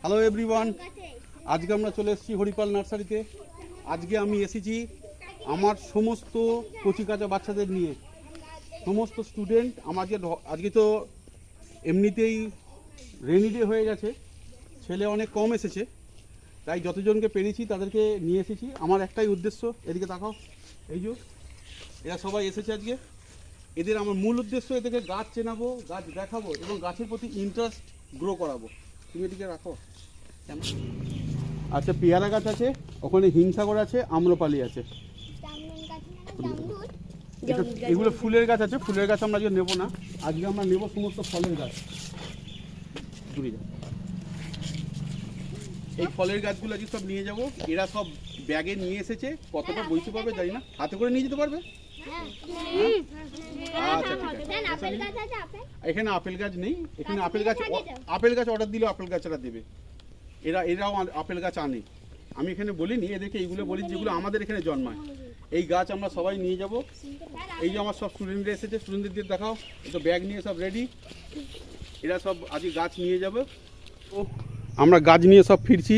Hello everyone, আজকে আমরা চলে এসেছি হরিপাল নার্সারিতে। আজকে আমি এসেছি আমার সমস্ত কচিকাঁচা বাচ্চাদের নিয়ে, সমস্ত স্টুডেন্ট। আজকে তো এমনিতেই রেনি ডে হয়ে গেছে, ছেলে অনেক কম এসেছে, তাই যতজনকে পেরেছি তাদেরকে নিয়ে এসেছি। আমার একটাই উদ্দেশ্য, এদিকে তাকাও, এই যে এরা সবাই এসেছে আজকে। এদের আমার মূল উদ্দেশ্য এদেরকে গাছ চেনাবো, গাছ দেখাবো এবং গাছের প্রতি ইন্টারেস্ট গ্রো করাবো। তুমি এদিকে রাখো। আচ্ছা, পেয়ারা গাছ আছে, ওখানে হিমসাগর আছে, আম্রপালি আছে, এগুলো ফুলের গাছ আছে। ফুলের গাছ আমরা আজকে নেবো না, আজকে আমরা নেবো সমস্ত ফলের গাছ। এই ফলের গাছগুলো আজকে সব নিয়ে যাব। এরা সব ব্যাগে নিয়ে এসেছে, কতটা বইতে পারবে জানি না, হাতে করে নিয়ে যেতে পারবে। আচ্ছা ঠিক আছে, এখানে আপেল গাছ নেই, এখানে আপেল গাছ অর্ডার দিলেও আপেল গাছরা দেবে। এরাও আপেল গাছ আনে, আমি এখানে বলিনি, এদেরকে এইগুলো বলি যেগুলো আমাদের এখানে জন্মায়। এই গাছ আমরা সবাই নিয়ে যাব। এই যে আমার সব স্টুডেন্টরা এসেছে, স্টুডেন্টদের দেখাও, তো ব্যাগ নিয়ে সব রেডি। এরা সব আজকে গাছ নিয়ে যাবে। ও আমরা গাছ নিয়ে সব ফিরছি,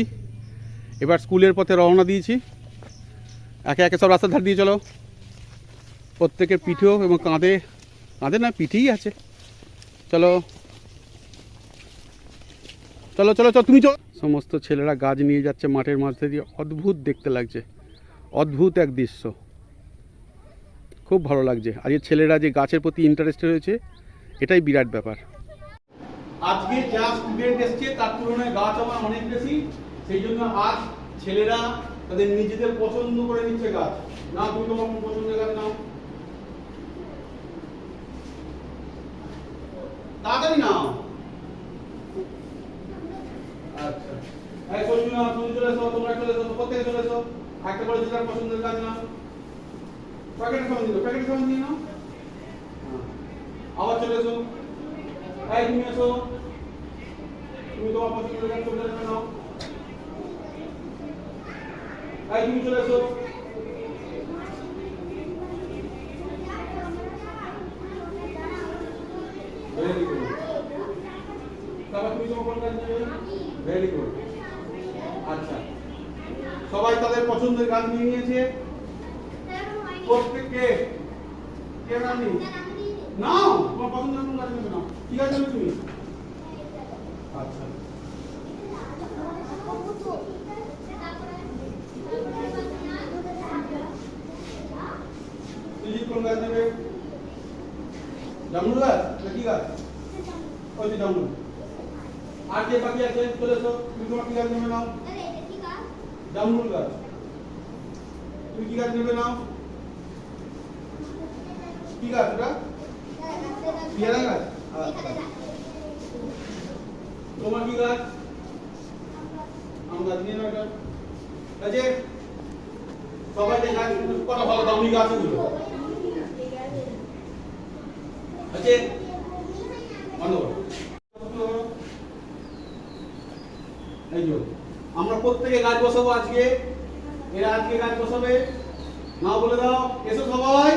এবার স্কুলের পথে রওনা দিয়েছি। একে একে সব রাস্তার ধার দিয়ে চলো। প্রত্যেকের পিঠেও এবং কাঁধে না, পিঠেই আছে। চলো চলো চলো চলো, তুমি চলো। সমস্ত ছেলেরা গাছ নিয়ে যাচ্ছে মাঠের মাঝে দিয়ে, অদ্ভুত দেখতে লাগছে, অদ্ভুত এক দৃশ্য, খুব ভালো লাগছে। আজকে ছেলেরা যে গাছের প্রতি ইন্টারেস্ট হয়েছে, এটাই বিরাট ব্যাপার। আজকে যা স্টুডেন্ট এসছে তার তুলনায় গাছ আমার অনেক বেশি, সেই জন্য আজ ছেলেরা তাদের নিজেদের পছন্দ করে নিচ্ছে গাছ। না, তুমি তোমার পছন্দের গাছ নাও, তাড়াতাড়ি নাও। আচ্ছা, এই সঞ্জু নাও, সঞ্জু চলে এসো, তোমরা চলে এসো, প্রত্যেকে চলে এসো। একটা করে যেটার পছন্দের গাছ নাও, প্যাকেটের সঙ্গে দিও, প্যাকেটের সঙ্গে নিয়ে নাও। আবার চলে এসো, এই তুমি এসো, তুমি তোমার পছন্দের গাছ চলে এসো, নাও। এই তুমি চলে এসো, ভেরি গুড। তারপর তুমি তোমার কোন গাছ নেবে? Very good. আচ্ছা, সবাই তাদের পছন্দের গাছ নিয়ে নিয়েছে। প্রত্যেককে কে নামি নাও, তোমার পছন্দের কোন গাছ নেবে নাও। কি গাছ নেবে তুমি? আচ্ছা, তুমি কোন গাছ নেবে? জামরুল গাছ না কি গাছ? ওই যে জামরুল। আর কে বাকি আছে? চলে এসো, তুমি তোমার কি গাছ নেবে নাও। জামরুল গাছ। তুমি কি গাছ নেবে নাও? কি গাছ এটা? পেয়ারা গাছ। আচ্ছা, তোমার কি গাছ? আম গাছ নিয়ে নাও এটা। আচ্ছা, সবাই যে গাছ কত ভালো দামি গাছ এগুলো। আচ্ছা, বন্ধ করো। এই যে আমরা প্রত্যেকে গাছ বসাবো আজকে, এরা আজকে গাছ বসাবে। নাও বলে দাও, এসো সবাই।